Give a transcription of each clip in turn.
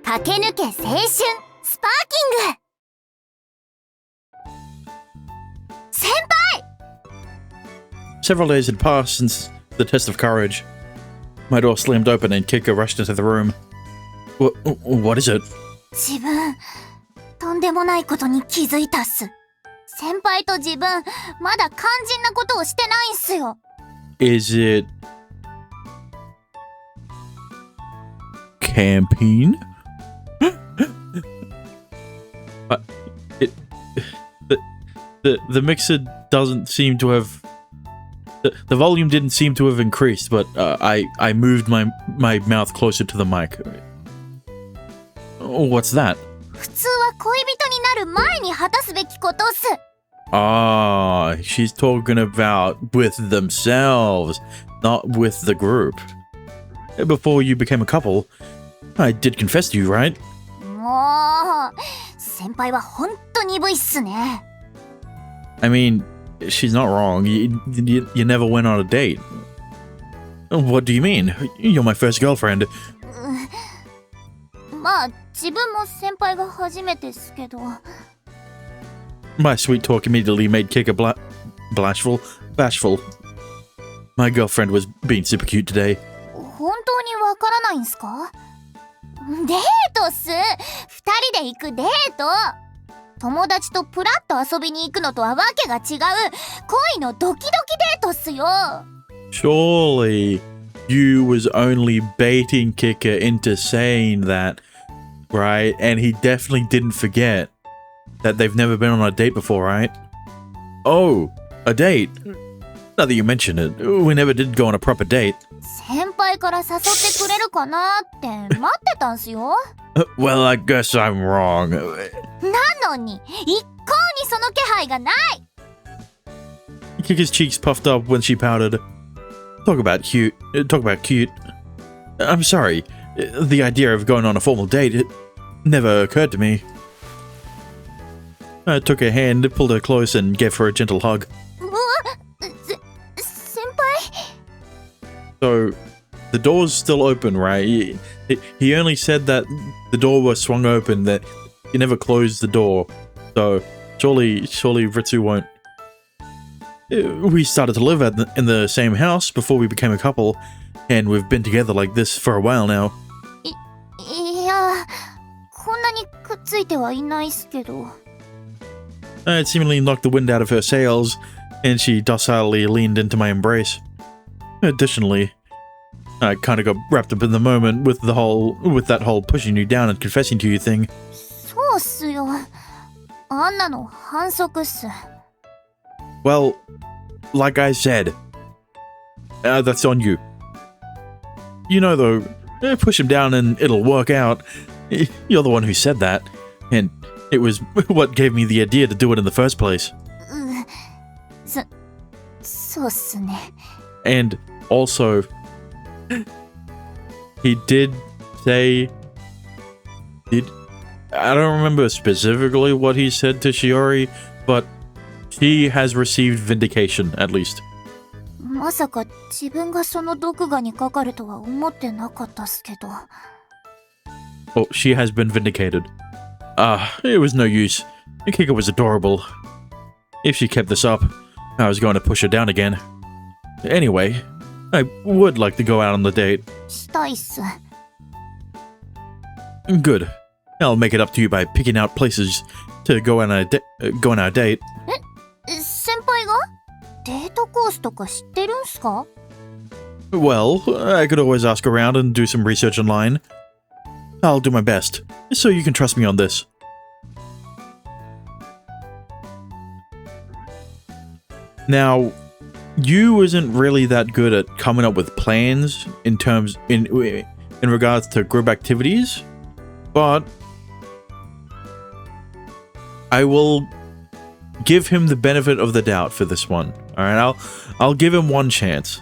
駆け抜け青春スパーキング。先輩！ Several days had passed since the test of courage. My door slammed open and Kika rushed into the room. What is it? 自分、とんでもないことに気づいたっす。先輩と自分、まだ肝心なことをしてないんすよ。Is it... camping? The mixer doesn't seem to have... The volume didn't seem to have increased, but I moved my mouth closer to the mic. What's that? 普通は恋人になる前に果たすべきことっす。Ah, she's talking about with themselves, not with the group. Before you became a couple, I did confess to you, right? もう、先輩はほんと鈍いっすね。I mean, she's not wrong. You never went on a date. What do you mean? You're my first girlfriend. まあ、自分も先輩が初めてっすけど。My sweet talk immediately made Kika bashful. My girlfriend was being super cute today. 本当にわからないんすか？デートっす。二人で行くデート。友達とプラッと遊びに行くのとはわけが違う恋のドキドキデートっすよ。Surely you was only baiting Kika into saying that, right? And he definitely didn't forget that they've never been on a date before, right? Oh, a date. Now that you mention it, we never did go on a proper date. 先輩から誘ってくれるかなって待ってたんすよ。Well, I guess I'm wrong. なのに、一向にその気配がない。Kika's cheeks puffed up when she pouted. Talk about cute. I'm sorry. The idea of going on a formal date, it never occurred to me. I took her hand, pulled her close, and gave her a gentle hug. 先輩? So, the door's still open, right? He only said that the door was swung open, that he never closed the door. So, surely Ritsu won't. We started to live in the same house before we became a couple, and we've been together like this for a while now. いや、こんなにくっついてはいないっすけど。It seemingly knocked the wind out of her sails, and she docilely leaned into my embrace. Additionally, I kind of got wrapped up in the moment with that whole pushing you down and confessing to you thing. そうっすよ。あんなの反則っす。Well, like I said, that's on you. You know though, push him down and it'll work out. You're the one who said that, and it was what gave me the idea to do it in the first place. そうっすね。And also, he did say... I don't remember specifically what he said to Shiori, but she has received vindication, at least. まさか自分がその毒牙にかかるとは思ってなかったっすけど。Oh, she has been vindicated. It was no use. Kika was adorable. If she kept this up, I was going to push her down again. Anyway, I would like to go out on the date. したいっす。Good. I'll make it up to you by picking out places to go on our date. 先輩がデートコースとか知ってるんすか? Well, I could always ask around and do some research online. I'll do my best, so you can trust me on this. Now, you isn't really that good at coming up with plans in regards to group activities, but I will give him the benefit of the doubt for this one. All right, I'll give him one chance.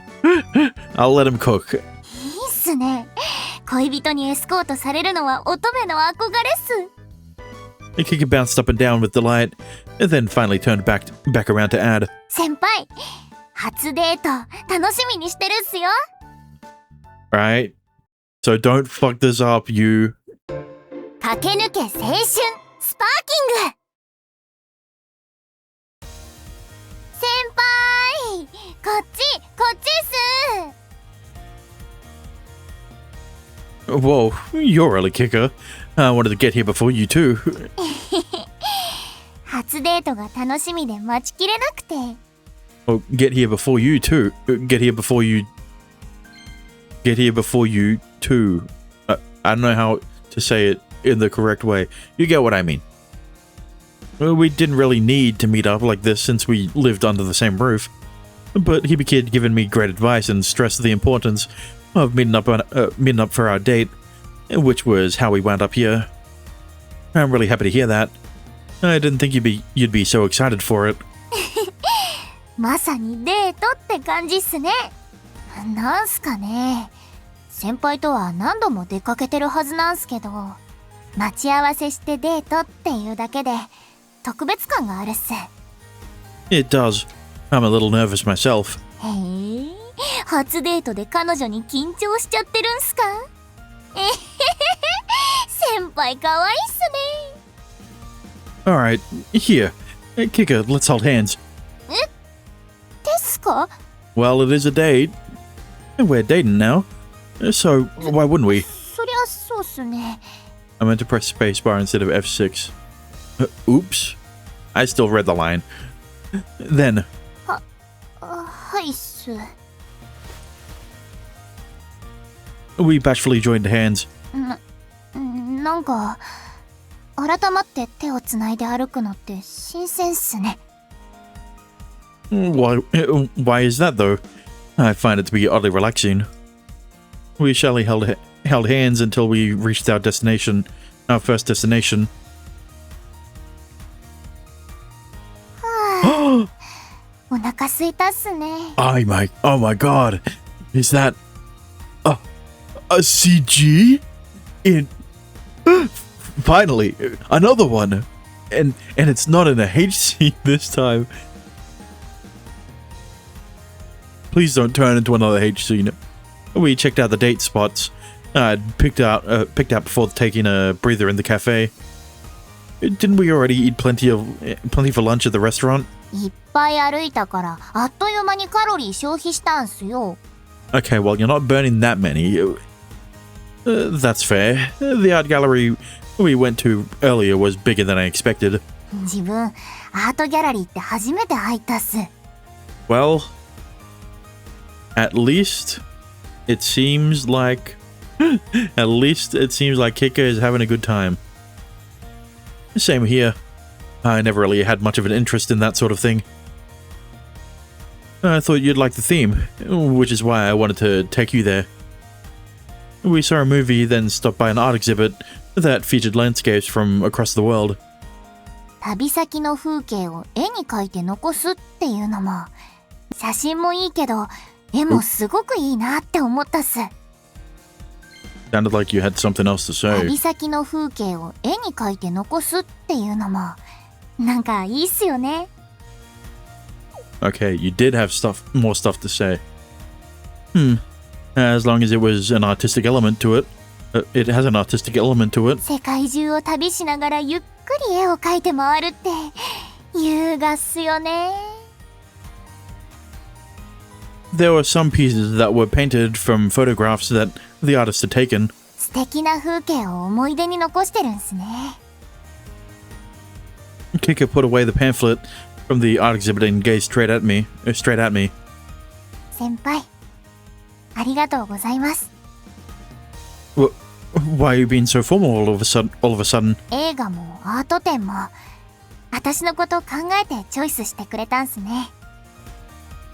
I'll let him cook. いいっすね。恋人にエスコートされるのは乙女の憧れっす。Kika bounced up and down with delight, and then finally turned back around to add. 先輩、初デート楽しみにしてるっすよ。Right? So don't fuck this up, you. 駆け抜け青春スパーキング。先輩、こっちっす。 Whoa, you're early, Kicker. I wanted to get here before you too. 初デートが楽しみで待ちきれなくて。Oh, get here before you too. Get here before you too. I don't know how to say it in the correct way. You get what I mean. We didn't really need to meet up like this since we lived under the same roof. But he began giving me great advice and stressed the importance of meeting up for our date, which was how we wound up here. I'm really happy to hear that. I didn't think you'd be so excited for it. まさにデートって感じっすね。なんすかね。先輩とは何度も出かけてるはずなんすけど、待ち合わせしてデートっていうだけで特別感があるっす。It does. I'm a little nervous myself. へえ、初デートで彼女に緊張しちゃってるんすか？えへへへ、先輩かわいいっすね。Alright, here. Kicker, let's hold hands. ですか？ Well, it is a date. We're dating now. So, why wouldn't we? そりゃそうっすね。I meant to press spacebar instead of F6. Oops. I still read the line. Then, はいっす。we bashfully joined hands. なんか改まって手をつないで歩くのって新鮮っすね。Why is that, though? I find it to be oddly relaxing. We shallily held hands until we reached our first destination. お腹すいたっすね。Oh my god. Is that a CG? Finally, another one. And it's not in a HC this time. Please don't turn into another HC. We checked out the date spots I'd picked out before taking a breather in the cafe. Didn't we already eat plenty for lunch at the restaurant? いっぱい歩いたからあっという間にカロリー消費したんすよ。 Okay, well, you're not burning that many. That's fair. The art gallery we went to earlier was bigger than I expected. 自分アートギャラリーって初めて入ったっす。 Well, at least it seems like Kika is having a good time. Same here. I never really had much of an interest in that sort of thing. I thought you'd like the theme, which is why I wanted to take you there. We saw a movie, then stopped by an art exhibit that featured landscapes from across the world. 旅先の風景を絵に描いて残すっていうのも、写真もいいけど絵もすごくいいなって思ったっす。 Sounded like you had something else to say. 旅先の風景を絵に描いて残すっていうのもなんかいいっすよね。 Okay, you did have more stuff to say. As long as it was an artistic element to it. It has an artistic element to it. 世界中を旅しながらゆっくり絵を描いて回るって優雅っすよね。 There were some pieces that were painted from photographs that the artist had taken. 素敵な風景を思い出に残してるんすね。 Kika put away the pamphlet from the art exhibit and gazed straight at me. 先輩、ありがとうございます。 Why are you being so formal all of a sudden? 映画もアート展も私のことを考えてチョイスしてくれたんすね。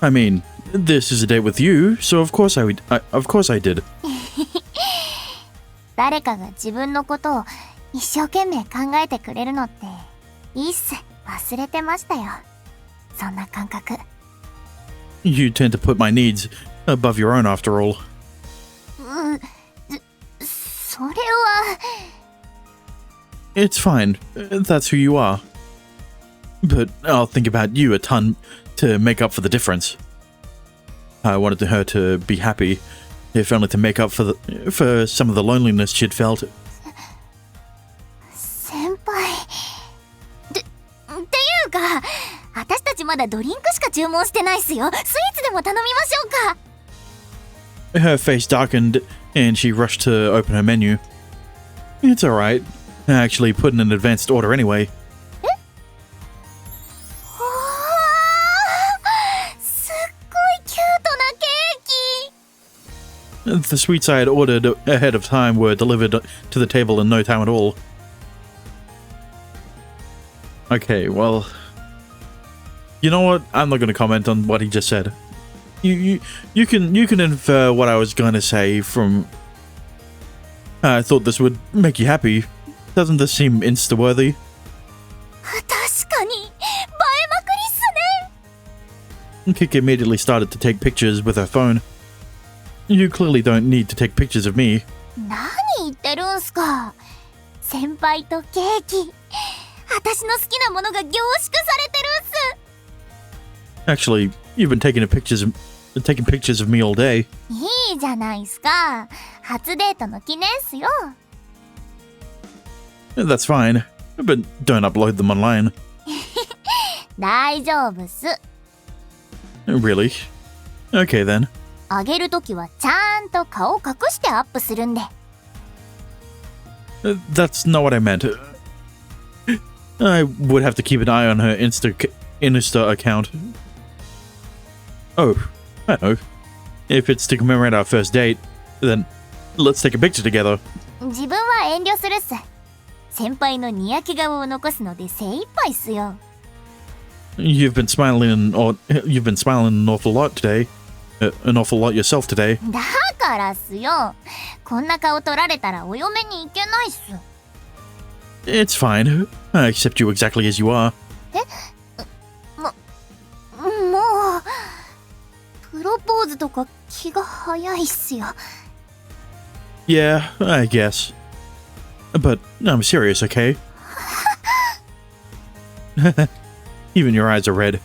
I mean, this is a date with you, so of course I did. 誰かが自分のことを一生懸命考えてくれるのっていいっす。忘れてましたよ。そんな感覚。 You tend to put my needs above your own after all. それは。 It's fine. That's who you are. But I'll think about you a ton to make up for the difference. I wanted her to be happy, if only to make up for some of the loneliness she'd felt. らドリンクしか注文してないっすよ。スイーツでも頼みましょうか。 Her face darkened, and she rushed to open her menu. It's alright. I actually put in an advanced order anyway. すっごいキュートなケーキ。 The sweets I had ordered ahead of time were delivered to the table in no time at all. Okay, well, you know what? I'm not going to comment on what he just said. You can infer what I was going to say from. I thought this would make you happy. Doesn't this seem Insta-worthy? 確かに映えまくりっすね。 Kik immediately started to take pictures with her phone. You clearly don't need to take pictures of me. 何言ってるんすか。先輩とケーキ、私の好きなものが凝縮されてるっす。 Actually, you've been taking pictures of me all day. いいじゃないっすか。初デートの記念っすよ。 That's fine, but don't upload them online. 大丈夫っす。 Really? Okay then. あげるときはちゃんと顔隠してアップするんで。 That's not what I meant. I would have to keep an eye on her Insta account. Oh, I know. If it's to commemorate our first date, then let's take a picture together. 自分は遠慮するっす。先輩のにやけ顔を残すので精一杯っすよ。 You've been smiling an awful lot today. An awful lot yourself today. だからっすよ。こんな顔撮られたらお嫁に行けないっす。 It's fine. I accept you exactly as you are. もうプロポーズとか気が早いっすよ。 Yeah, I guess. But I'm serious, okay? Even your eyes are red.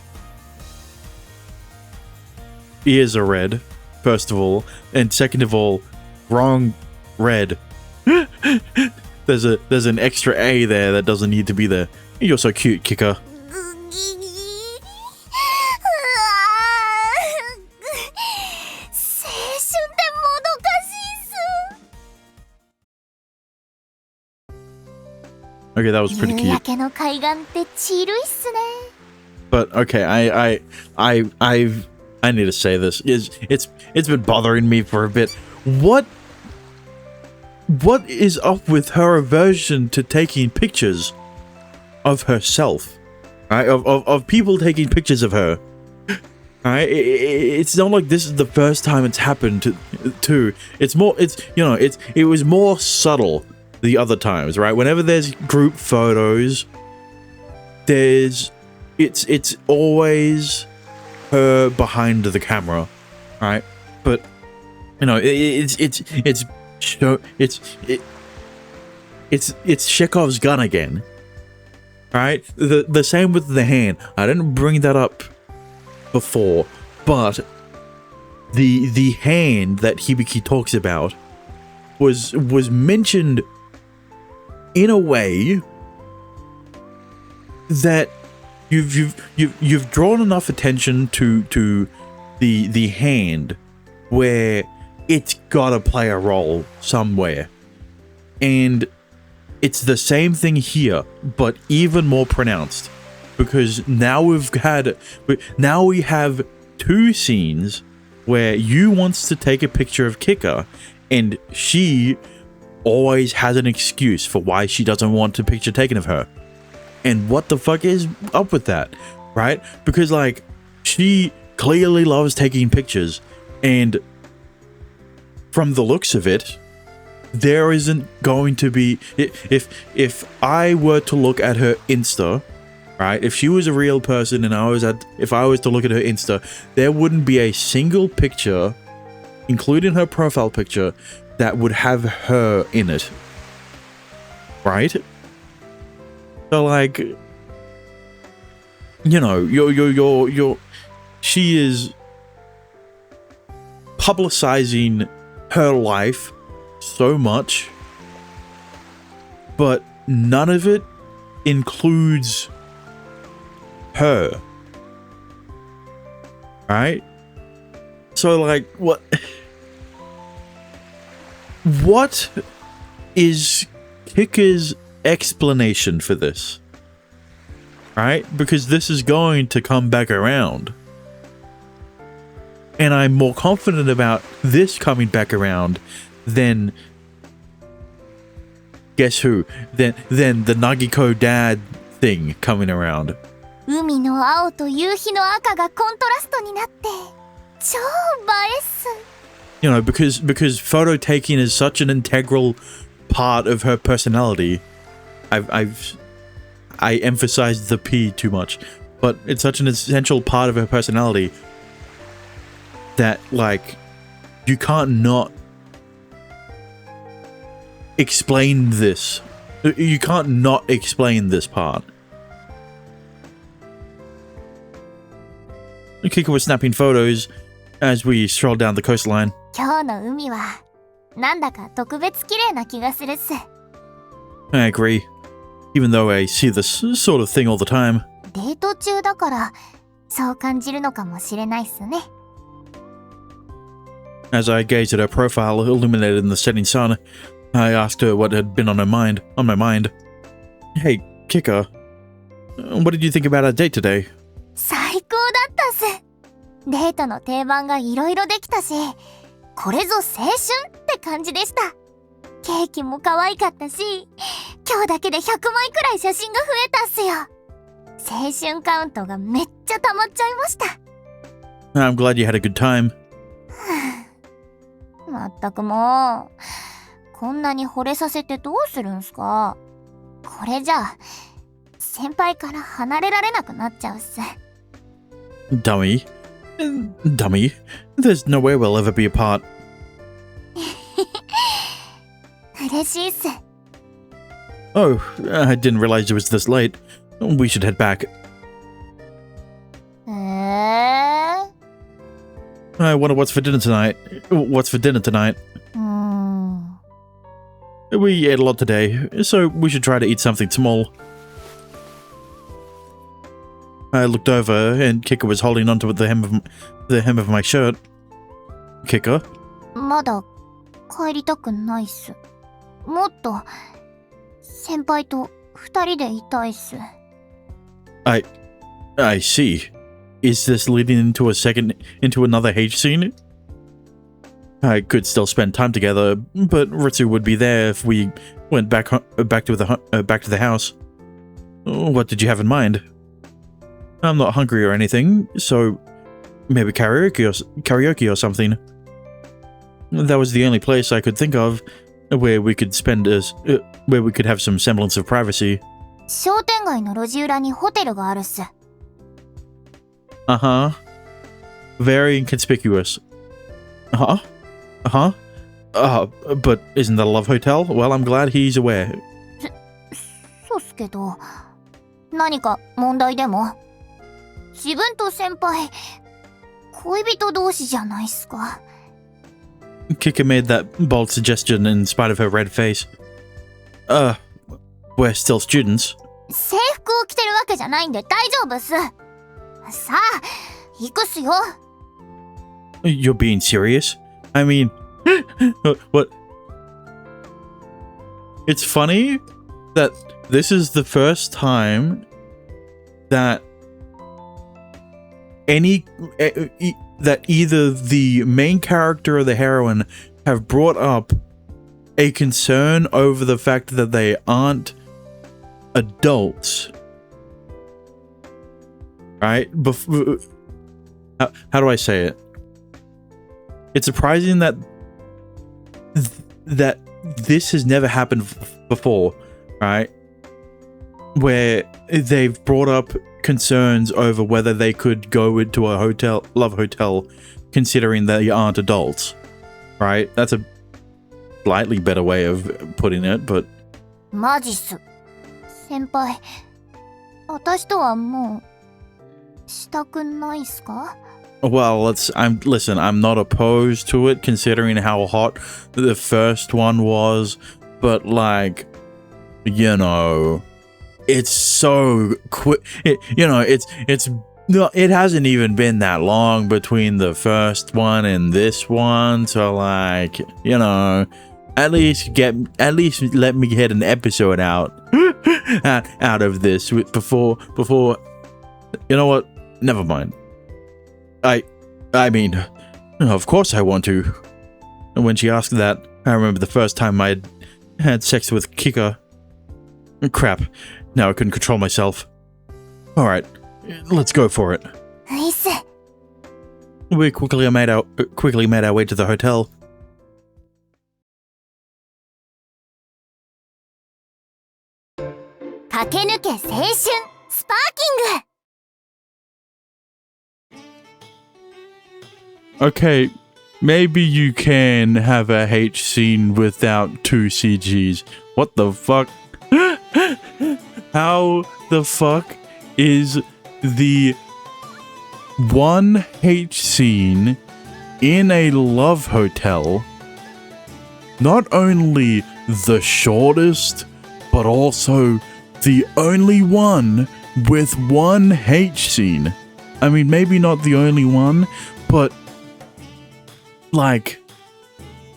Ears are red, first of all, and second of all, wrong red. There's an extra A there that doesn't need to be there. You're so cute, Kika. 青春ってもどかしいっす。 Okay, that was pretty 夕焼 cute. けの海岸ってちるいっすね。 But okay, I need to say this. It's been bothering me for a bit. What is up with her aversion to taking pictures of herself? Right? Of people taking pictures of her. Right? It's not like this is the first time it's happened to it was more subtle the other times, right? Whenever there's group photos, it's always her behind the camera, right? But it's Chekhov's gun again, right? The same with the hand. I didn't bring that up before, but the hand that Hibiki talks about was mentioned in a way that you've drawn enough attention to the hand where it's gotta play a role somewhere, and it's the same thing here, but even more pronounced, because now we have two scenes where Yu wants to take a picture of Kika, and she always has an excuse for why she doesn't want a picture taken of her. And what the fuck is up with that, right? Because like, she clearly loves taking pictures, and from the looks of it, there isn't going to be, if I were to look at her Insta, right? If she was a real person and if I was to look at her Insta, there wouldn't be a single picture, including her profile picture, that would have her in it, right? So like, she is publicizing her life so much, but none of it includes her. right? So like, what is Kika's explanation for this? Right? Because this is going to come back around. And I'm more confident about this coming back around than, guess who? Than the Nagiko dad thing coming around. 海の青と夕日の赤がコントラストになって超映えっす。You know, because photo taking is such an integral part of her personality. I emphasized the P too much, but it's such an essential part of her personality that, like, you can't not explain this. You can't not explain this part. Kika was snapping photos as we strolled down the coastline. 今日の海はなんだか特別綺麗な気がするっす。 I agree, even though I see this sort of thing all the time. デート中だからそう感じるのかもしれないっすね。 As I gazed at her profile illuminated in the setting sun, I asked her what had been on my mind. Hey, Kika, what did you think about our date today? 最高だったっす。デートの定番がいろいろできたし、これぞ青春って感じでした。ケーキも可愛かったし、今日だけで100枚くらい写真が増えたっすよ。青春カウントがめっちゃ溜まっちゃいました。I'm glad you had a good time. まったくもう、こんなに惚れさせてどうするんすか。これじゃあ、先輩から離れられなくなっちゃうっす。Dummy. There's no way we'll ever be apart. 嬉しいっす。Oh, I didn't realize it was this late. We should head back. I wonder what's for dinner tonight. We ate a lot today, so we should try to eat something small. I looked over, and Kika was holding onto the hem of my shirt. Kika? まだ帰りたくないっす。もっと先輩と二人でいたいっす。I see. Is this leading into another H scene? I could still spend time together, but Ritsu would be there if we went back to the house. What did you have in mind? I'm not hungry or anything, so maybe karaoke or something. That was the only place I could think of where we could have some semblance of privacy. 商店街の路地裏にホテルがあるっす。Uh-huh. Very inconspicuous. But isn't that a love hotel? Well, I'm glad he's aware. そうっすけど、何か問題でも？自分と先輩、恋人同士じゃないっすか。Kika made that bold suggestion in spite of her red face. We're still students. 制服を着てるわけじゃないんで大丈夫っす。さあ、行くっすよ。You're being serious? I mean, what? It's funny that this is the first time that that either the main character or the heroine have brought up a concern over the fact that they aren't adults. Right? How do I say it? It's surprising that this has never happened before, right? Where they've brought up concerns over whether they could go into a love hotel, considering they aren't adults, right? That's a slightly better way of putting it, but マジっす。先輩、私とはもうしたくないっすか？ well, listen, I'm not opposed to it considering how hot the first one was, but like, you know, it's so quick. It's No, it hasn't even been that long between the first one and this one, so like, you know, at least let me get an episode out out of this before you know what? Never mind. I mean, of course I want to. And when she asked that, I remember the first time I had sex with Kika. Crap. Now I couldn't control myself. Alright, let's go for it. ういっす。 We quickly made our way to the hotel. Kakenuke 青春スパーキング。 Okay, maybe you can have a H scene without 2 CGs. What the fuck? How the fuck is the one H scene in a love hotel not only the shortest, but also the only one with one H scene? I mean, maybe not the only one, but like,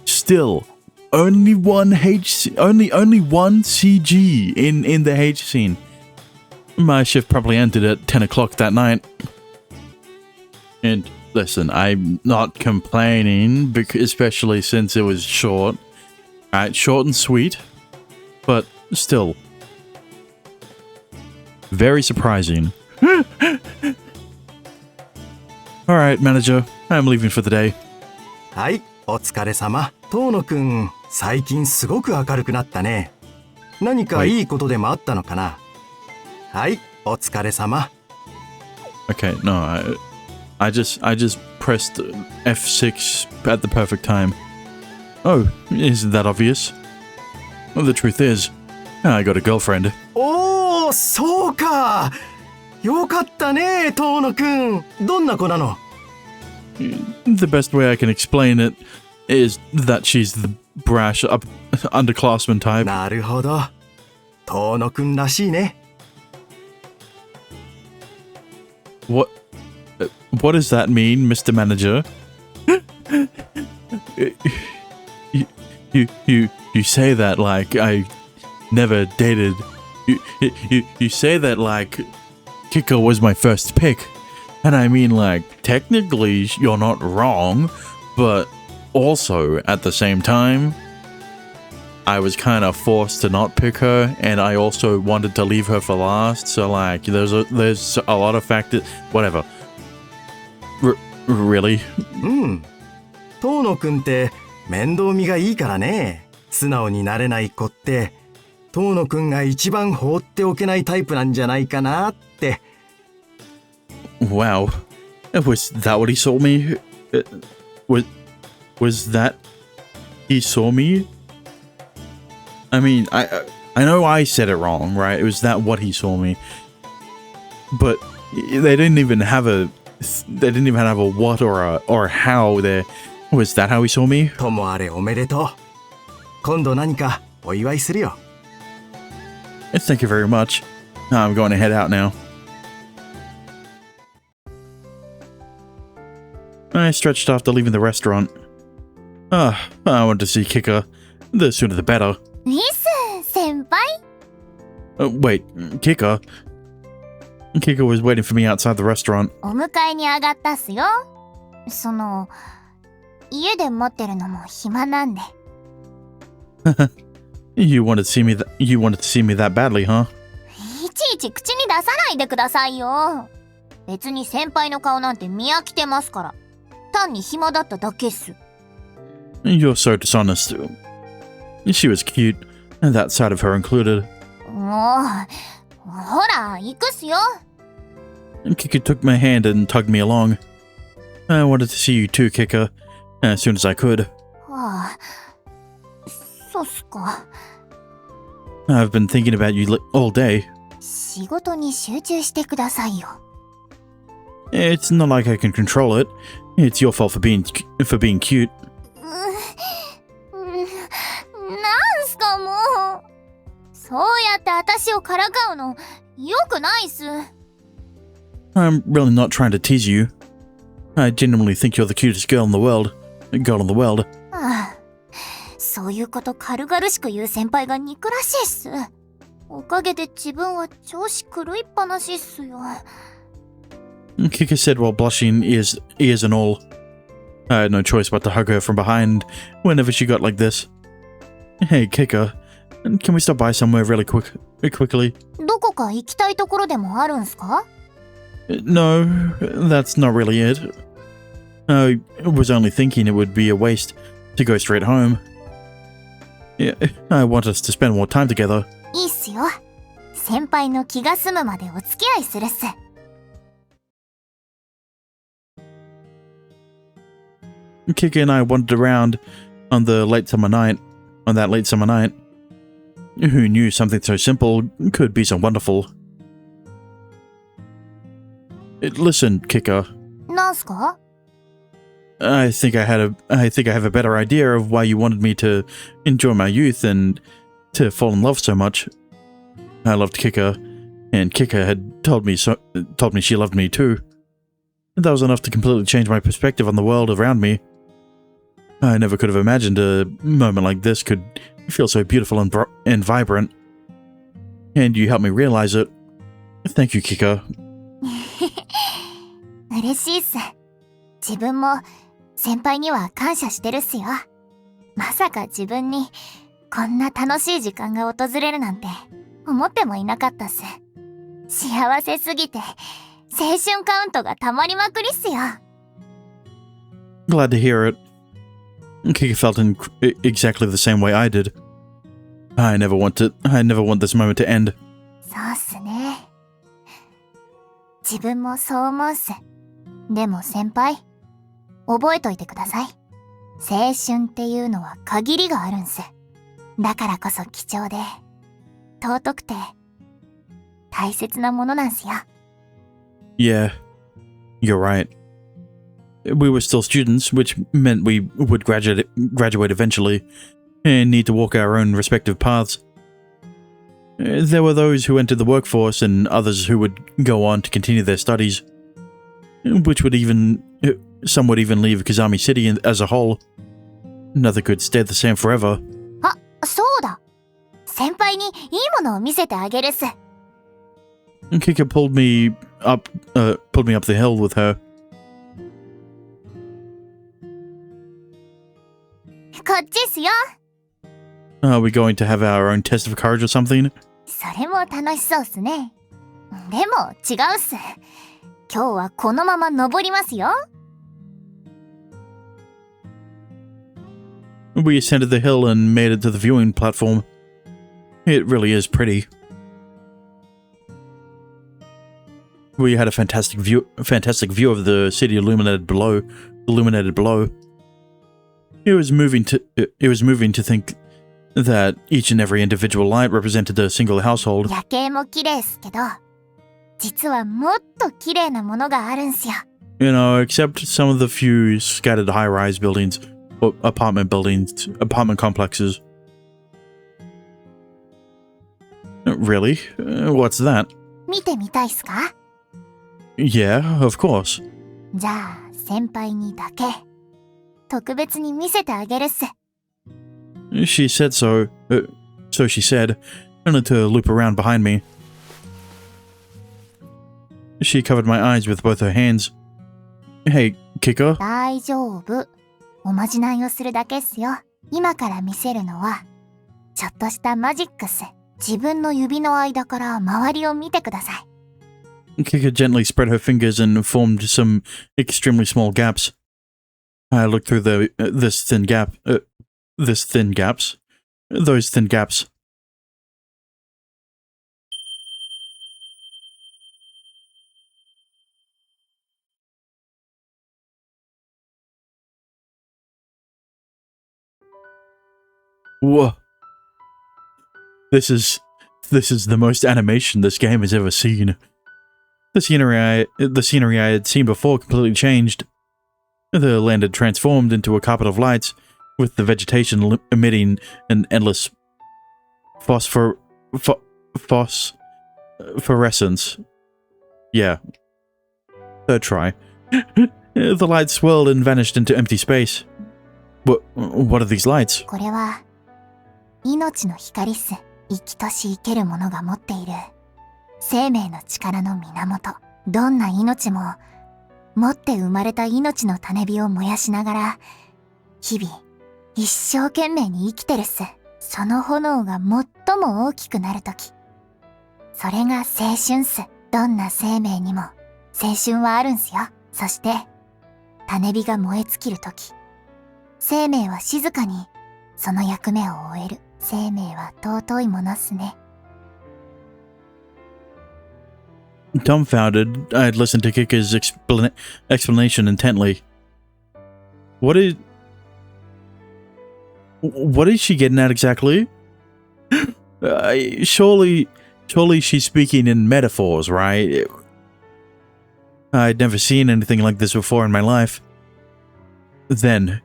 still, only one only one CG in the H scene. My shift probably ended at 10 o'clock that night. And listen, I'm not complaining, because especially since it was short. Alright, short and sweet, but still very surprising. Alright, manager, I'm leaving for the day. はい、お疲れ様。遠野くん、最近すごく明るくなったね。何かいいことでもあったのかな。はい、お疲れ様。Okay, no, I just pressed F6 at the perfect time. Oh, isn't that obvious? Well, the truth is, I got a girlfriend. おー、そうか。よかったね、遠野くん。どんな子なの？ The best way I can explain it is that she's the brash underclassman type. なるほど。遠野くんらしいね。What does that mean, Mr. Manager? You say that like I never dated. You say that like Kiko was my first pick. And I mean, like, technically you're not wrong, but also at the same time, I was kind of forced to not pick her, and I also wanted to leave her for last. So like, there's a lot of factors. Whatever. Really? うん。遠野くんって面倒見がいいからね。素直になれない子って、遠野くんが一番放っておけないタイプなんじゃないかなって。Wow. Was that what he saw me? Was that he saw me? I mean, I know I said it wrong, right? It was that what he saw me. But they didn't even have a what or a how there. Was that how he saw me? ともあれおめでとう。今度何かお祝いするよ。Thank you very much. I'm going to head out now. I stretched after leaving the restaurant. I wanted to see Kika. The sooner the better. ういっす、先輩。 Wait, Kika? Kika was waiting for me outside the restaurant. お迎えに上がったっすよ。家で待ってるのも暇なんで。You wanted to see me that badly, huh? いちいち口に出さないでくださいよ。別に先輩の顔なんて見飽きてますから。単に暇だっただけっす。You're so dishonest. She was cute, and that side of her included. もう、ほら、行くっすよ。Kika took my hand and tugged me along. I wanted to see you too, Kika, as soon as I could. はあ、そうっすか。I've been thinking about you all day. 仕事に集中してくださいよ。It's not like I can control it. It's your fault for being cute. なんすかもう。そうやって私をからかうの、よくないっす。I'm really not trying to tease you. I genuinely think you're the cutest girl in the world.ああ、そういうこと軽々しく言う先輩が憎らしいっす。おかげで自分は調子狂いっぱなしっすよ。Kika said while blushing, ears and all. I had no choice but to hug her from behind whenever she got like this. Hey, Kika, can we stop by somewhere really quickly? どこか行きたいところでもあるんすか？ No, that's not really it. I was only thinking it would be a waste to go straight home. Yeah, I want us to spend more time together. いいっすよ。先輩の気が済むまでお付き合いするっす。Kika and I wandered around on that late summer night. Who knew something so simple could be so wonderful? Listen, Kika. なんすか？ I think I have a better idea of why you wanted me to enjoy my youth and to fall in love so much. I loved Kika, and Kika had told me she loved me too. That was enough to completely change my perspective on the world around me. I never could have imagined a moment like this could feel so beautiful and vibrant. And you helped me realize it. Thank you, Kika. 嬉しいっす。自分も先輩には感謝してるっすよ。まさか自分にこんな楽しい時間が訪れるなんて思ってもいなかったっす。幸せすぎて青春カウントがたまりまくりっすよ。Glad to hear it. Kika felt exactly the same way I did. I never want this moment to end. そうっすね。自分もそう思うっす。でも先輩、覚えといてください。青春っていうのは限りがあるんす。だからこそ貴重で、尊くて、大切なものなんすよ。Yeah, you're right. We were still students, which meant we would graduate eventually, and need to walk our own respective paths. There were those who entered the workforce and others who would go on to continue their studies, some would even leave Kazami City as a whole. Nothing could stay the same forever. あ、そうだ。先輩にいいものを見せてあげるっす。Kika pulled me up the hill with her. こっちっすよ。Are we going to have our own test of courage or something? それも楽しそうっすね。でも違うっす。今日はこのまま登りますよ。We ascended the hill and made it to the viewing platform. It really is pretty. We had a fantastic view of the city illuminated below. It was moving to think that each and every individual light represented a single household. 夜景も綺麗っすけど、実はもっと綺麗なものがあるんすよ。You know, except some of the few scattered high-rise buildings, or apartment complexes. Really? What's that? 見てみたいっすか？ Yeah, of course. じゃあ先輩にだけ特別に見せてあげるっす。She said so. So she said, only to loop around behind me. She covered my eyes with both her hands. Hey, Kika. 大丈夫。おまじないをするだけっすよ。今から見せるのはちょっとしたマジックっす。自分の指の間から周りを見てください。Kika gently spread her fingers and formed some extremely small gaps. I looked through those thin gaps. Whoa. This is the most animation this game has ever seen. The scenery I had seen before completely changed. The land had transformed into a carpet of lights, with the vegetation emitting an endless phosphorescence. Yeah. Third try. The light swirled and vanished into empty space. What are these lights? これは命の光っす。生きとし生けるものが持っている生命の力の源。どんな命も持って生まれた命の種火を燃やしながら日々一生懸命に生きてるっす。その炎が最も大きくなるとき、それが青春っす。どんな生命にも青春はあるんすよ。そして種火が燃え尽きるとき、生命は静かにその役目を終える。生命は尊いものっすね。Dumbfounded, I had listened to Kika's explanation intently. What is she getting at exactly? Surely she's speaking in metaphors, right? I'd never seen anything like this before in my life. Then,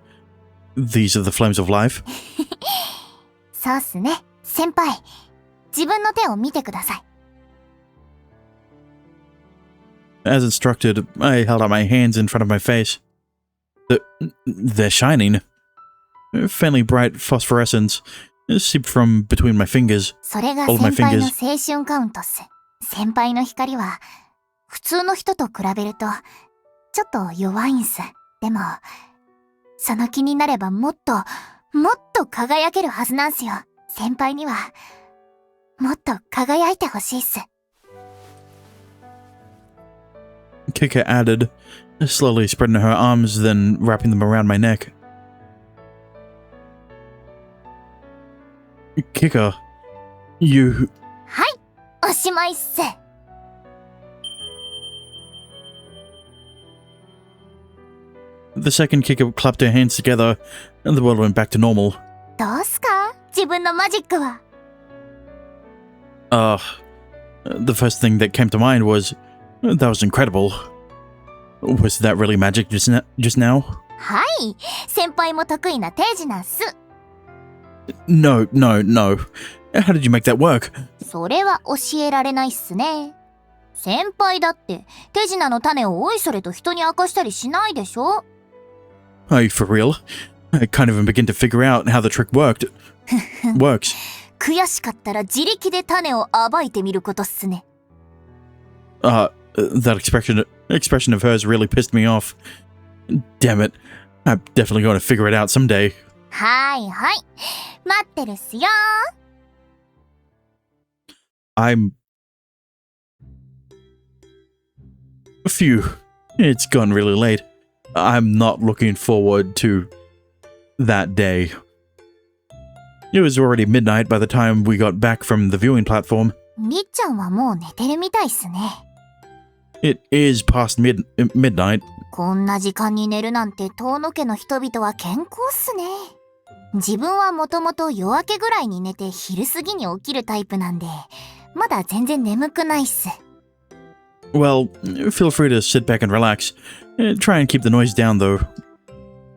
these are the flames of life? そうっすね。先輩、自分の手を見てください。As instructed, I held out my hands in front of my face. They're shining. Faintly bright phosphorescence seeped from between my fingers. それが All my 先輩の fingers. 青春カウントっす。先輩の光は普通の人と比べるとちょっと弱いんす。でもその気になればもっと輝けるはずなんすよ。先輩にはもっと輝いてほしいっす。Kika added, slowly spreading her arms, then wrapping them around my neck. Kika, you... はい、おしまいっす。The second Kika clapped her hands together, and the world went back to normal. どうすか自分のマジックは。The first thing that came to mind was, that was incredible. Was that really magic just now? はい、先輩も得意な手品っす。No. How did you make that work? それは教えられないっすね。先輩だって手品の種をおいそれと人に明かしたりしないでしょ。Are you for real? I can't even begin to figure out how the trick works. 悔しかったら自力で種を暴いてみることっすね。That expression of hers really pissed me off. Damn it. I'm definitely going to figure it out someday. はいはい。待ってるっすよ。Phew. It's gone really late. I'm not looking forward to that day. It was already midnight by the time we got back from the viewing platform. りっちゃんはもう寝てるみたいっすね。It is past midnight. こんな時間に寝るなんて遠野家の人々は健康っすね。自分はもともと夜明けぐらいに寝て昼過ぎに起きるタイプなんで、まだ全然眠くないっす。Well, feel free to sit back and relax. Try and keep the noise down, though.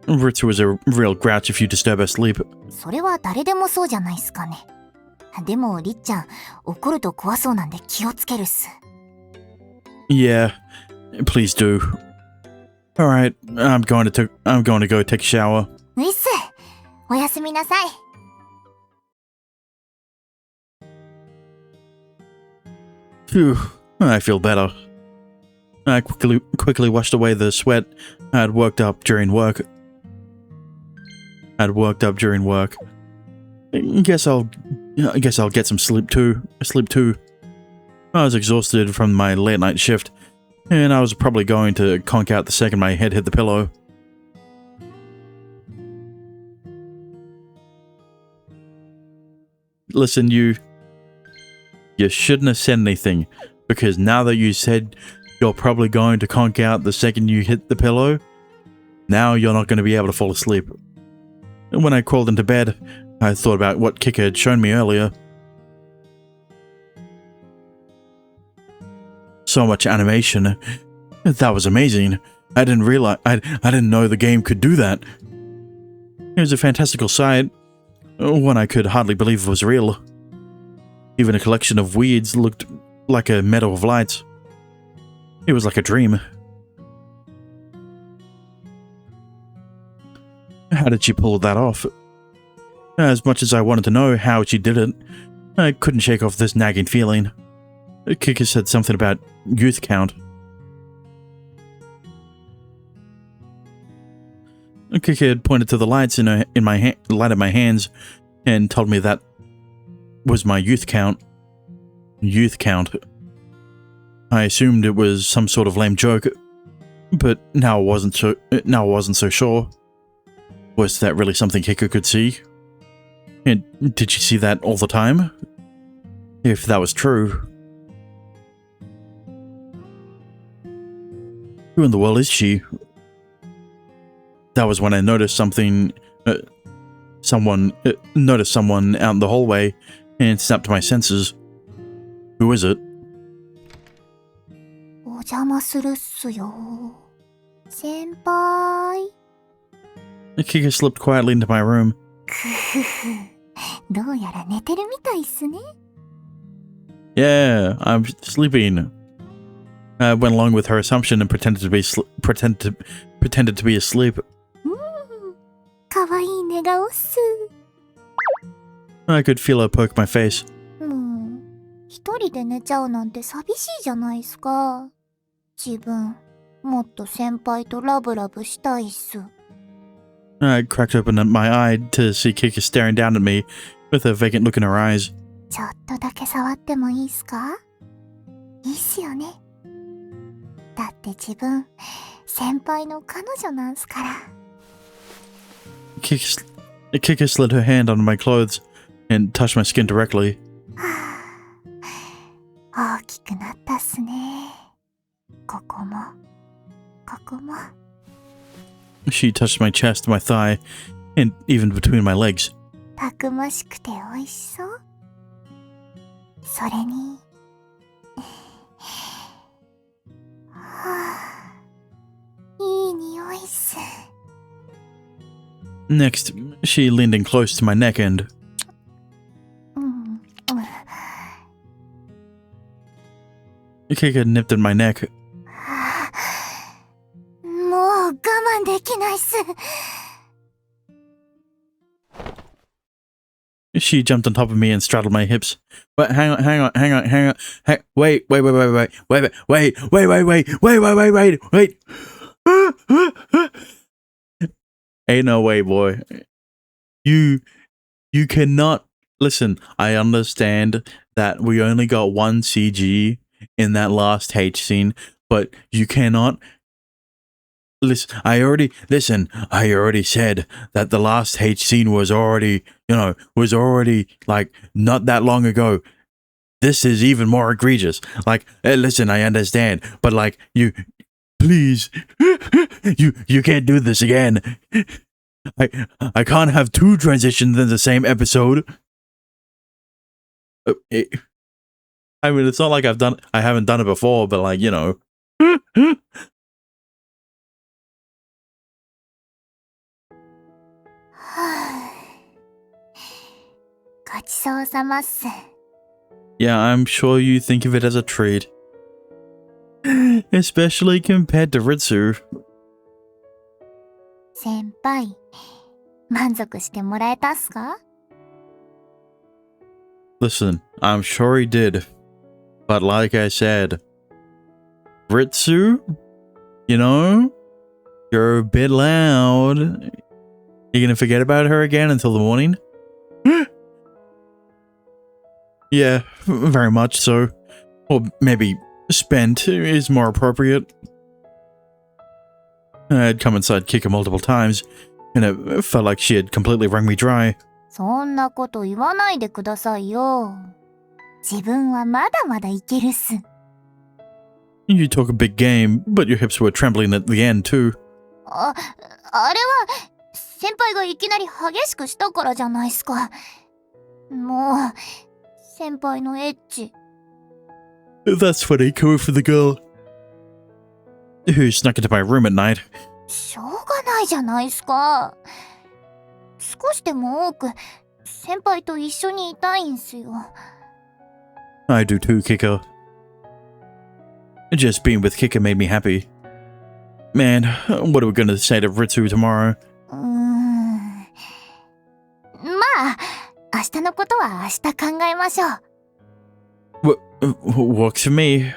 Ritsu is a real grouch if you disturb her sleep. それは誰でもそうじゃないっすかね。でもりっちゃん、怒ると怖そうなんで気をつけるっす。Yeah, please do. Alright, I'm going to go take a shower. ういっす。おやすみなさい。Phew, I feel better. I quickly washed away the sweat I had worked up during work. Guess I'll get some sleep too. I was exhausted from my late night shift, and I was probably going to conk out the second my head hit the pillow. Listen, you shouldn't have said anything, because now that you said you're probably going to conk out the second you hit the pillow, now you're not going to be able to fall asleep. When I crawled into bed, I thought about what Kika had shown me earlier. So much animation. That was amazing. I didn't know the game could do that. It was a fantastical sight, one I could hardly believe was real. Even a collection of weeds looked like a meadow of lights. It was like a dream. How did she pull that off? As much as I wanted to know how she did it, I couldn't shake off this nagging feeling. Kika said something about youth count. Kika had pointed to the lights in my light in my hands and told me that was my youth count. Youth count. I assumed it was some sort of lame joke, but now I wasn't so sure. Was that really something Kika could see? And did she see that all the time? If that was true. Who in the world is she? That was when I noticed noticed someone out in the hallway and snapped to my senses. Who is it? お邪魔するっすよ。先輩。Kika slipped quietly into my room. どうやら寝てるみたいっすね。Yeah, I'm sleeping. I went along with her assumption and pretended to be asleep. かわいい寝顔っす。I could feel her poke my face. 一人で寝ちゃうなんて寂しいじゃないっすか。自分、もっと先輩とラブラブしたいっす。I cracked open my eye to see Kika staring down at me with a vacant look in her eyes. ちょっとだけ触ってもいいっすか？いいっすよね。だって自分、先輩の彼女なんすから。Kika slid her hand onto my clothes and touched my skin directly. 大きくなったっすね。ここも、ここも。She touched my chest, my thigh, and even between my legs. たくましくて美味しそう。それに、いい匂いっす。Next, she leaned in close to my neck and... Kika nipped at my neck. もう我慢できないっす。She jumped on top of me and straddled my hips. But hang on. Wait. Ain't no way, boy. You cannot... Listen, I understand that we only got one CG in that last H scene, but you cannot... Listen, I already said that the last H scene was already, like, not that long ago. This is even more egregious. Like, listen, I understand, but like, please, you can't do this again. I can't have two transitions in the same episode. I mean, it's not like I haven't done it before, but like, you know. ごちそうさまっす。Yeah, I'm sure you think of it as a treat. Especially compared to Ritsu. 先輩、満足してもらえたっすか？ Listen, I'm sure he did. But like I said, Ritsu, you're a bit loud. You gonna forget about her again until the morning? Yeah, very much so. Or maybe spent is more appropriate. I'd come inside Kika multiple times, and it felt like she had completely wrung me dry. そんなこと言わないでくださいよ。自分はまだまだいけるっす。You talk a big game, but your hips were trembling at the end too. あれは、先輩がいきなり激しくしたからじゃないっすか。もう、先輩のエッチ。That's funny, coming from the girl who snuck into my room at night. しょうがないじゃないっすか。少しでも多く先輩と一緒にいたいんすよ。I do too, Kika. Just being with Kika made me happy. Man, what are we gonna say to Ritsu tomorrow? 日のことは明日考えましょう。 Works for me.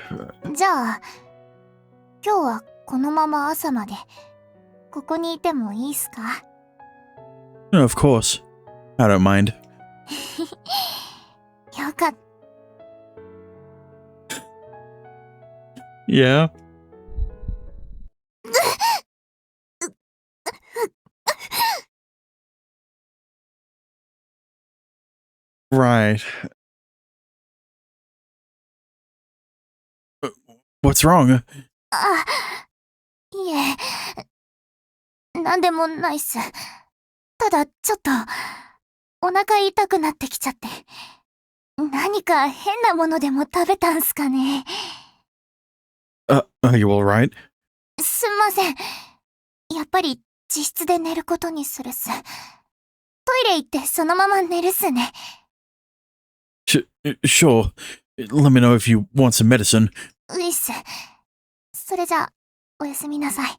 じゃあ、今日はこのまま朝までここにいてもいいっすか？ Of course. I don't mind. よかった。 Yeah. Right. What's wrong? あ、いえ、なんでもないっす。ただちょっとお腹痛くなってきちゃって。何か変なものでも食べたんすかね。 Are you alright? すんません。やっぱり自室で寝ることにするっす。トイレ行ってそのまま寝るっすね。Sure. Let me know if you want some medicine. ういっす。それじゃあ、おやすみなさい。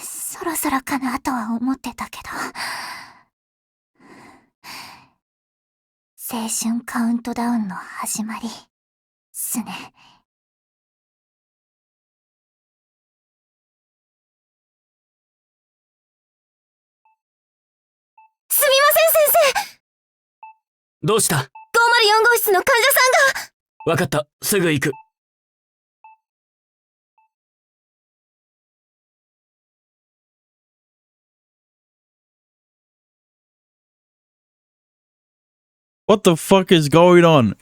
そろそろかなとは思ってたけど。青春カウントダウンの始まりっすね。すみません、先生。どうした？ 504号室の患者さんが。わかった、すぐ行く。What the fuck is going on?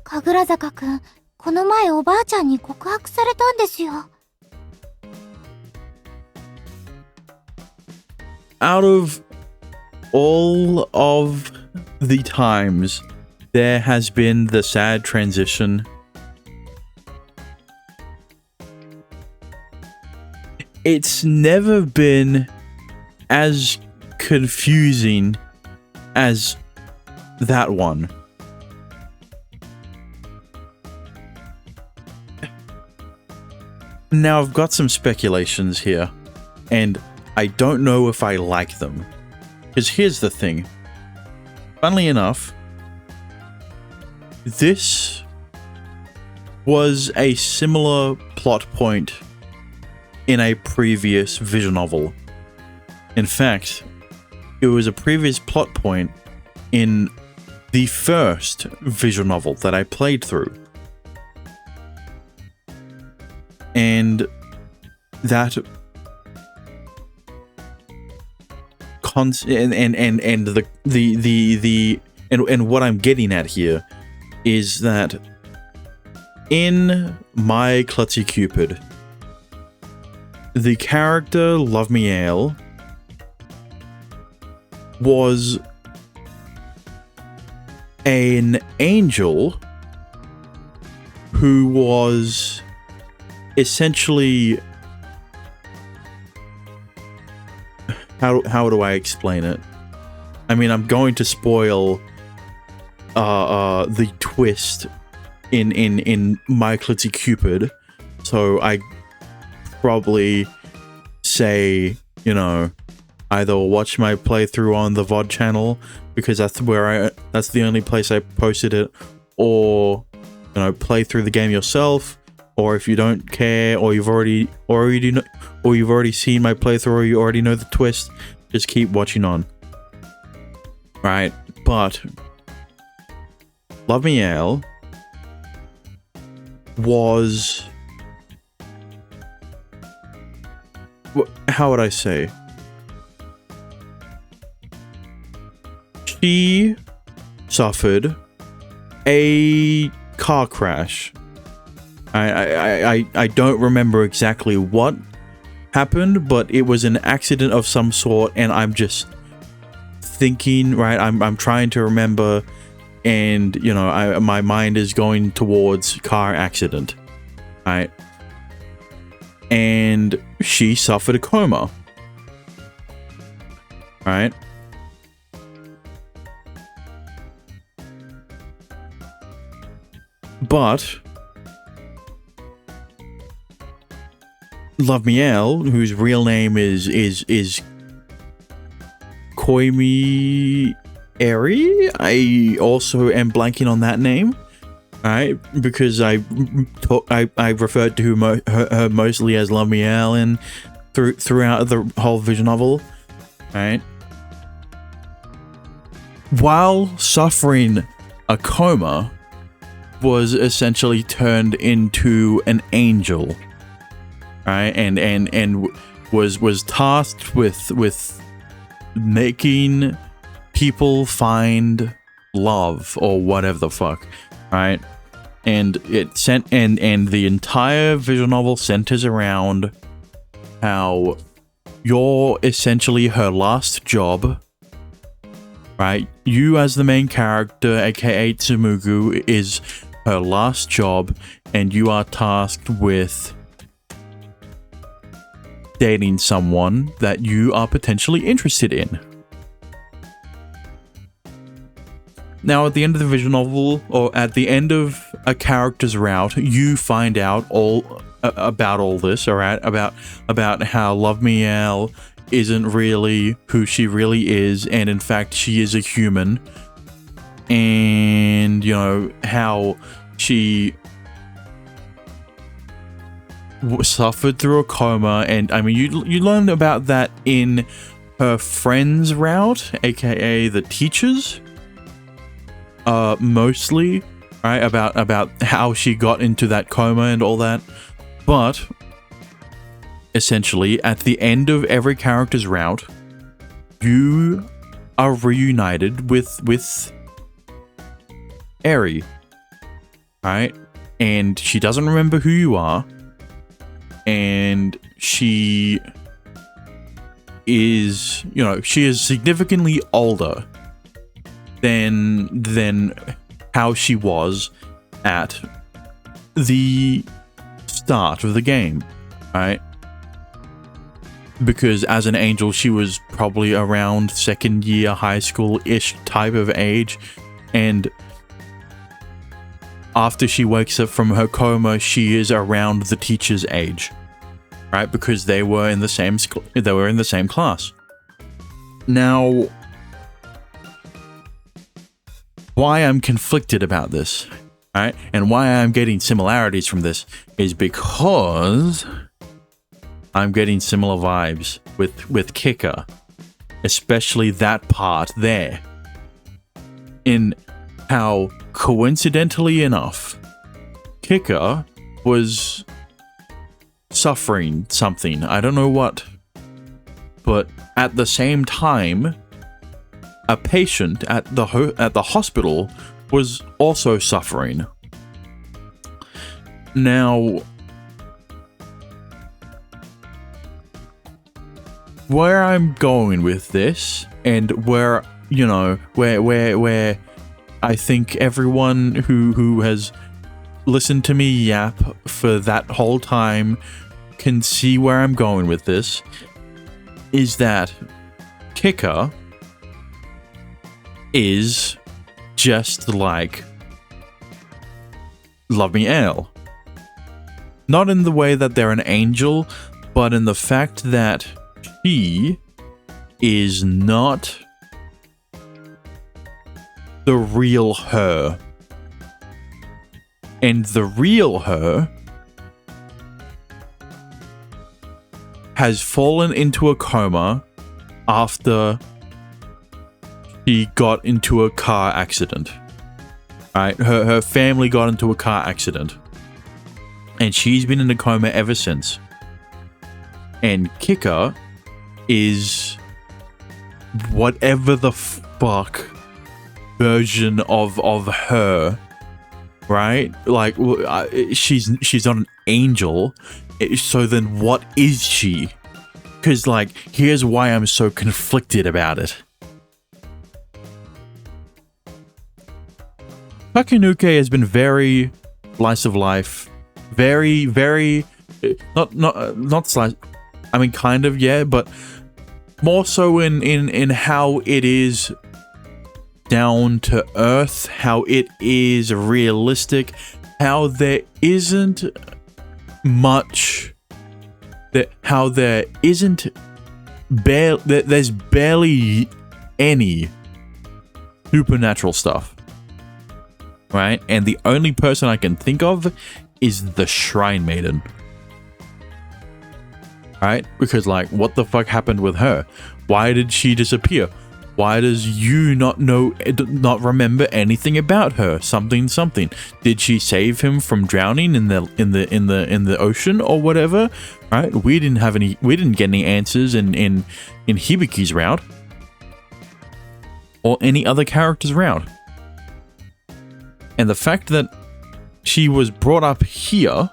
神楽坂くん、この前おばあちゃんに告白されたんですよ。Out of all of the times there has been the sad transition, it's never been as confusing as that one. Now I've got some speculations here, and I don't know if I like them. Because here's the thing. Funnily enough, this was a similar plot point in a previous visual novel. In fact, it was a previous plot point in the first visual novel that I played through. And that and what I'm getting at here is that in My Klutzy Cupid, the character Love Me Ale was an angel who was essentially, how do I explain it? I mean, I'm going to spoil the twist in My Klutzy Cupid, so I probably say, you know, either watch my playthrough on the VOD channel, because that's the only place I posted it, or, you know, play through the game yourself. Or if you don't care, or you've already seen my playthrough, or you already know the twist, just keep watching on. Right, but Love Me Ale was, how would I say? She suffered a car crash. I don't remember exactly what happened, but it was an accident of some sort, and I'm just thinking, right, I'm trying to remember, and, you know, my mind is going towards car accident, right? and she suffered a coma. Right? But Love Miel, whose real name is Koimi Eri. I also am blanking on that name, right? Because I referred to her mostly as Love Miel and throughout the whole visual novel, right? While suffering a coma, was essentially turned into an angel, right? And was tasked with making people find love or whatever the fuck, right? And it sent and the entire visual novel centers around how you're essentially her last job, right? You as the main character, aka Tsumugu, is her last job, and you are tasked with dating someone that you are potentially interested in. Now, at the end of the visual novel, or at the end of a character's route, you find out all about all this, alright? About how Love Miel isn't really who she really is, and in fact, she is a human. And, you know, how she suffered through a coma, and I mean, you learned about that in her friend's route, aka the teachers, mostly, right? About how she got into that coma and all that. But essentially, at the end of every character's route, you are reunited with Eri, right? And she doesn't remember who you are, and she is, you know, she is significantly older than how she was at the start of the game, right? Because as an angel, she was probably around second year high school-ish type of age, and after she wakes up from her coma, she is around the teacher's age, right? Because they were in the same class. Now, why I'm conflicted about this, right? And why I'm getting similarities from this is because I'm getting similar vibes with Kika, especially that part there, in how, coincidentally enough, Kika was suffering something. I don't know what, but at the same time, a patient at the hospital was also suffering. Now, where I'm going with this, and where, you know, where I think everyone who has listened to me yap for that whole time can see where I'm going with this, is that Kika is just like Love Miel. Not in the way that they're an angel, but in the fact that she is not the real her. And the real her has fallen into a coma after she got into a car accident. Right? Her family got into a car accident. And she's been in a coma ever since. And Kika is whatever the fuck version of her, right? Like, she's not an angel. So then what is she? Because, like, here's why I'm so conflicted about it. Kakenuke has been very slice of life, very, very not slash. I mean, kind of, yeah, but more so in how it is down to earth, how it is realistic, how there isn't much, how there isn't there's barely any supernatural stuff, right? And the only person I can think of is the Shrine Maiden, right? Because, like, what the fuck happened with her? Why did she disappear? Why does you not remember anything about her? Something. Did she save him from drowning in the ocean or whatever? Right? We didn't get any answers in Hibiki's route or any other character's route. And the fact that she was brought up here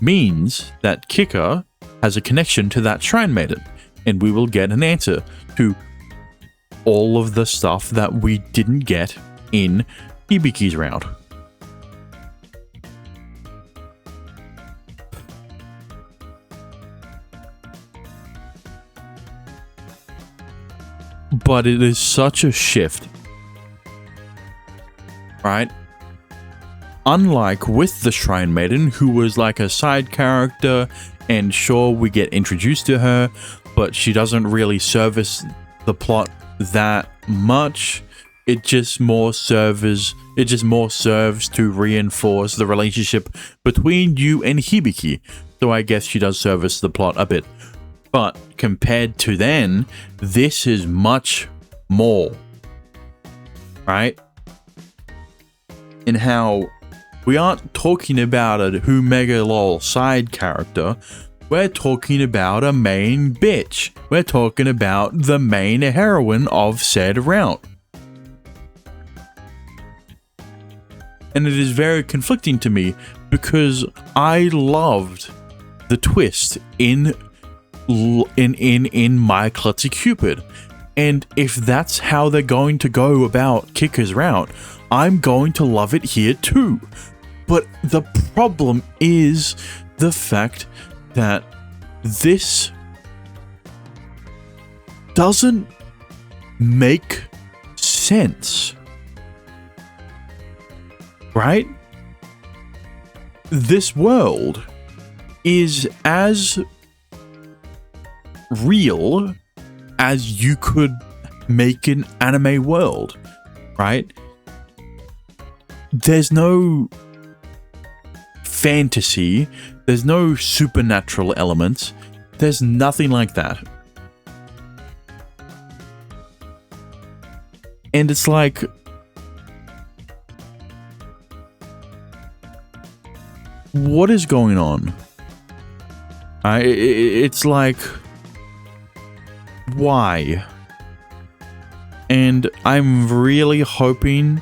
means that Kika has a connection to that Shrine Maiden, and we will get an answer to all of the stuff that we didn't get in Hibiki's route. But it is such a shift, right? Unlike with the Shrine Maiden, who was like a side character, and sure, we get introduced to her, but she doesn't really service the plot that much. It just more serves to reinforce the relationship between you and Hibiki. So I guess she does service the plot a bit. But compared to then, this is much more, right? In how we aren't talking about a Who Mega Lol side character. We're talking about a main bitch. We're talking about the main heroine of said route. And it is very conflicting to me because I loved the twist in My Klutzy Cupid. And if that's how they're going to go about Kika's route, I'm going to love it here too. But the problem is the fact that this doesn't make sense, right? This world is as real as you could make an anime world, right? There's no fantasy, there's no supernatural elements, there's nothing like that. And it's like, what is going on? It's like, why? And I'm really hoping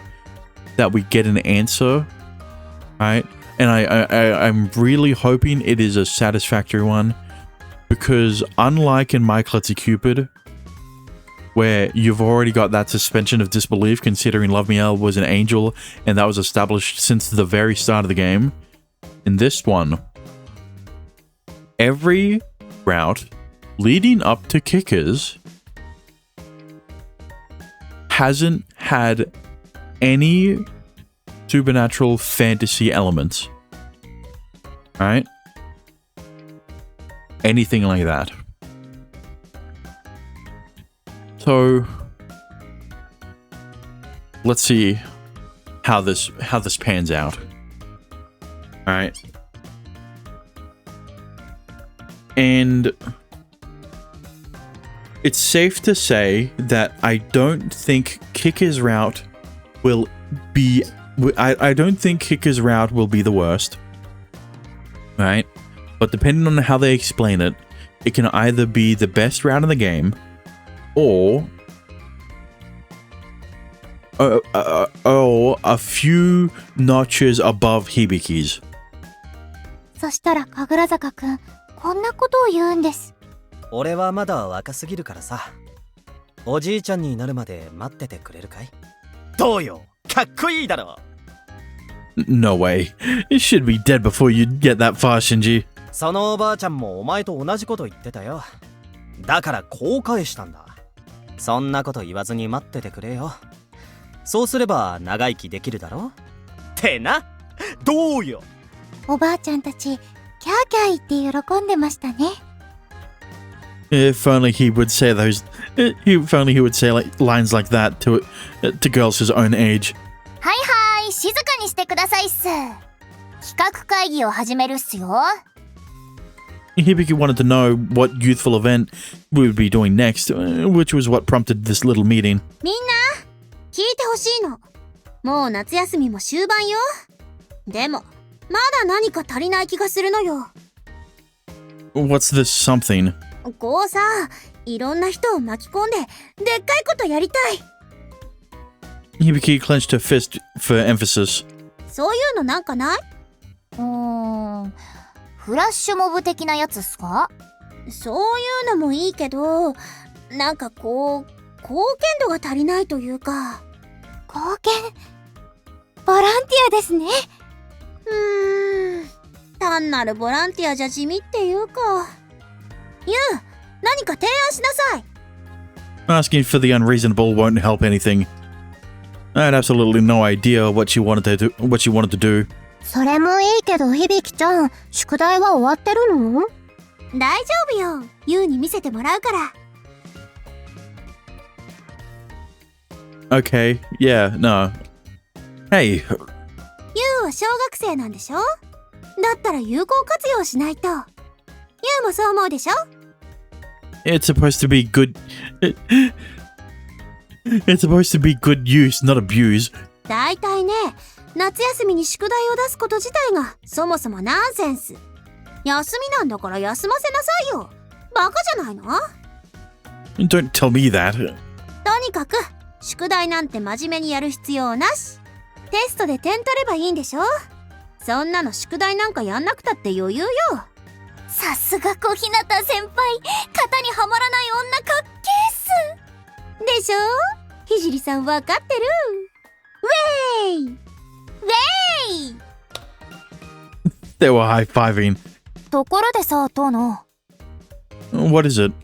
that we get an answer, right? And I'm really hoping it is a satisfactory one, because unlike in My Klutzy Cupid, where you've already got that suspension of disbelief considering Love Me L was an angel and that was established since the very start of the game, in this one, every route leading up to Kika's hasn't had any supernatural fantasy elements, right? Anything like that. So let's see how this pans out. All right. And it's safe to say that I don't think Kika's route will be... I don't think Kika's route will be the worst. Right? But depending on how they explain it, it can either be the best route in the game, or a few notches above Hibiki's. そしたら神楽坂くん、こんなことを言うんです。俺はまだ若すぎるからさ。おじいちゃんになるまで待っててくれるかい？どうよ、かっこいいだろ。No way. You should be dead before you get that far, Shinji. そのおばあちゃんもお前と同じこと言ってたよ。だからこう返したんだ。そんなこと言わずに待っててくれよ。そうすれば長生きできるだろってな。どうよ。おばあちゃんたち、キャーキャー言って喜んでましたね。If only he would say if only he would say lines like that to girls his own age. はいはい、静かにしてくださいっす。企画会議を始めるっすよ。Hibiki wanted to know what youthful event we would be doing next, which was what prompted this little meeting. みんな聞いてほしいの。もう夏休みも終盤よ。でもまだ何か足りない気がするのよ。 What's this something? こうさ、いろんな人を巻き込んででっかいことやりたい。 Hibiki clenched her fist for emphasis. そういうのなんかない？フラッシュモブ的なやつっすか？そういうのもいいけど、なんかこう貢献度が足りないというか。貢献？ボランティアですね。単なるボランティアじゃ地味っていうか。ユウ、何か提案しなさい。 Asking for the unreasonable won't help anything. I had absolutely no idea what she wanted to do. それもいいけど、響ちゃん、宿題は終わってるの？大丈夫よ。ユウに見せてもらうから。 Okay, yeah, no. Hey, ユウは小学生なんでしょ？だったら有効活用しないと。ユウもそう思うでしょ？ it's supposed to be good. It's supposed to be good use, not abuse. だいたいね、夏休みに宿題を出すこと自体がそもそもナンセンス。休みなんだから休ませなさいよ。バカじゃないの？ Don't tell me that. とにかく宿題なんて真面目にやる必要なし。テストで点取ればいいんでしょ？そんなの宿題なんかやんなくたって余裕よ。さすが小日向先輩、型にはまらない女かっけーっす。でしょ？ひじりさんわかってる。ウェイ！ウェイ！ They were high-fiving. ところでさ、トーノ。What is it?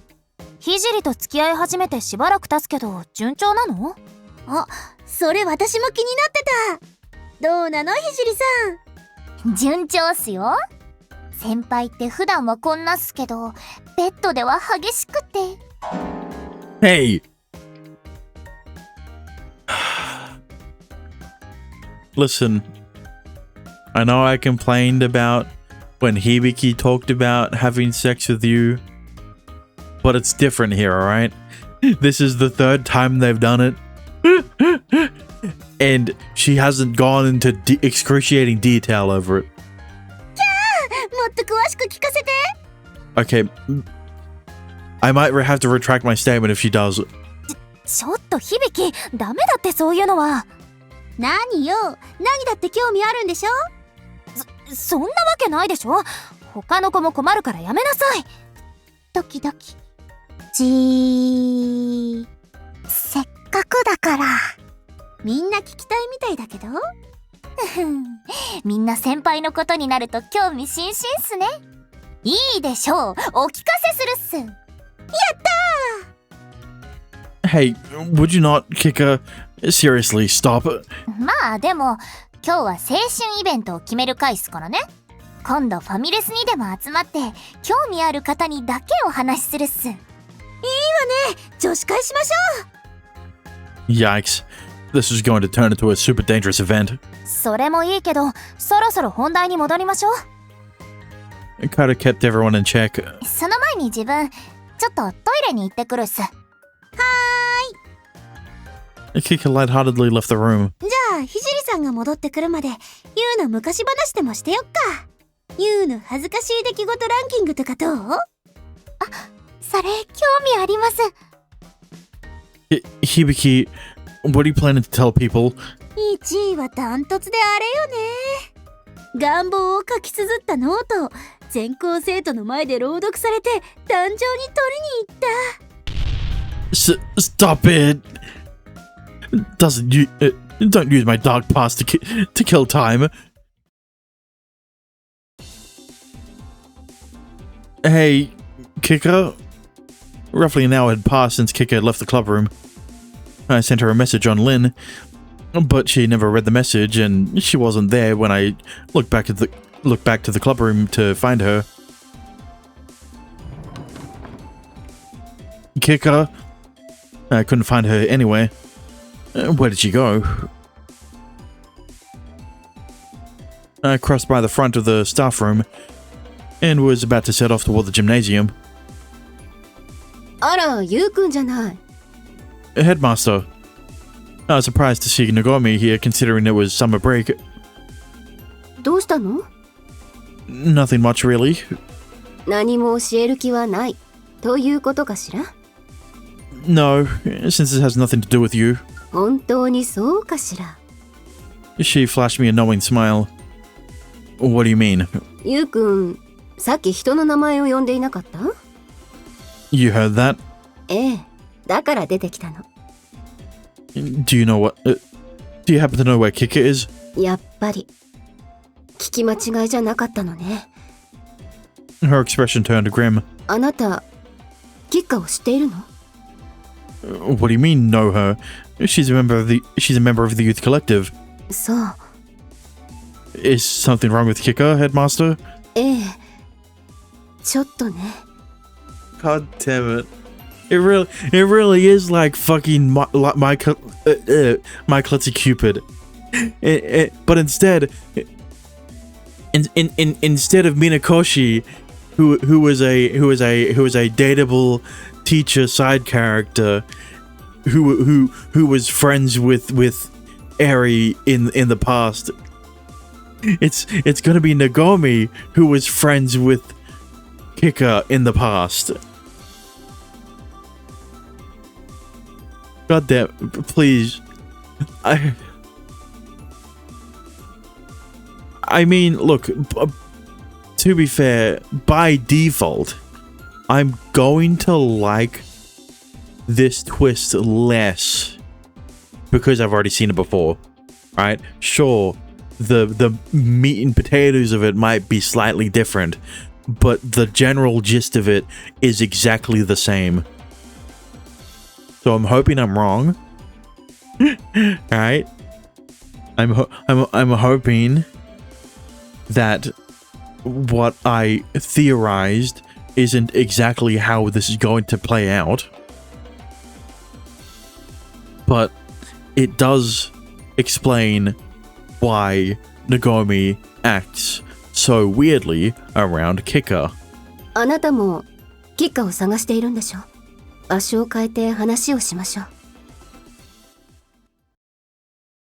ひじりと付き合い始めてしばらく経つけど、順調なの？あ、それ私も気になってた。どうなのひじりさん？順調っすよ。先輩って普段はこんなっすけど、ベッドでは激しくて。Hey! Listen, I know I complained about when Hibiki talked about having sex with you, but it's different here, alright? This is the third time they've done it. And she hasn't gone into excruciating detail over it. もっと詳しく聞かせて。 Okay, I might have to retract my statement if she does. ちょっと響、ダメだってそういうのは。何よ、何だって興味あるんでしょ？そんなわけないでしょ。他の子も困るからやめなさい。ドキドキ。せっかくだから。みんな聞きたいみたいだけど。みんな先輩のことになると興味津々っすね。いいでしょう、お聞かせするっす。やったー。 Hey, would you not kick her? Seriously, stop. まあでも今日は青春イベントを決める回っすからね。今度ファミレスにでも集まって興味ある方にだけお話しするっす。いいわね、女子会しましょう。 Yikes. This is going to turn into a super dangerous event. それもいいけど、そろそろ本題に戻りましょう。It kind of kept everyone in check. その前に自分ちょっとトイレに行ってくるっす。Kika lightheartedly left the room. じゃあひじりさんが戻ってくるまでユウの昔話でもしてよっか。ユウの恥ずかしい出来事ランキングとかどう？あ、それ興味あります。Hibiki, what are you planning to tell people? 1位はダントツであれよね。願望を書き綴ったノート全校生徒の前で朗読されて壇上に取りに行った。Stop it! Don't use my dark past to kill time. Hey, Kika. Roughly an hour had passed since Kika had left the club room. I sent her a message on Lynn, but she never read the message, and she wasn't there when I looked back to the club room to find her. Kika. I couldn't find her anywhere. Where did she go? I crossed by the front of the staff room and was about to set off toward the gymnasium. あら、ゆうくんじゃない。 Headmaster. I was surprised to see Nagomi here considering it was summer break. どうしたの？ Nothing much really. 何も教える気はない。ということかしら？ No, since it has nothing to do with you. 本当にそうかしら？ She flashed me a knowing smile. What do you mean? ゆうくん、さっき人の名前を呼んでいなかった？ You heard that? ええ、だから出てきたの。 Do you know what... do you happen to know where Kika is? やっぱり。聞き間違いじゃなかったのね。 Her expression turned grim. あなた、キッカを知っているの？ What do you mean, know her? She's a member of the youth collective. そう。 Is something wrong with Kika, headmaster? ええ。ちょっとね。 God damn it. It really is like fucking my Klutzy Cupid. But instead instead of Minakoshi, who was a dateable teacher side character who was friends with Eri in the past, it's gonna be Nagomi who was friends with Kika in the past. God damn, please. I mean, look, to be fair, by default, I'm going to like this twist less because I've already seen it before, right? Sure, the meat and potatoes of it might be slightly different, but the general gist of it is exactly the same. So I'm hoping I'm wrong. Alright? I'm hoping that what I theorized isn't exactly how this is going to play out. But it does explain why Nagomi acts so weirdly around Kika. あなたもキッカを探しているんでしょ？場所を変えて話をしましょう。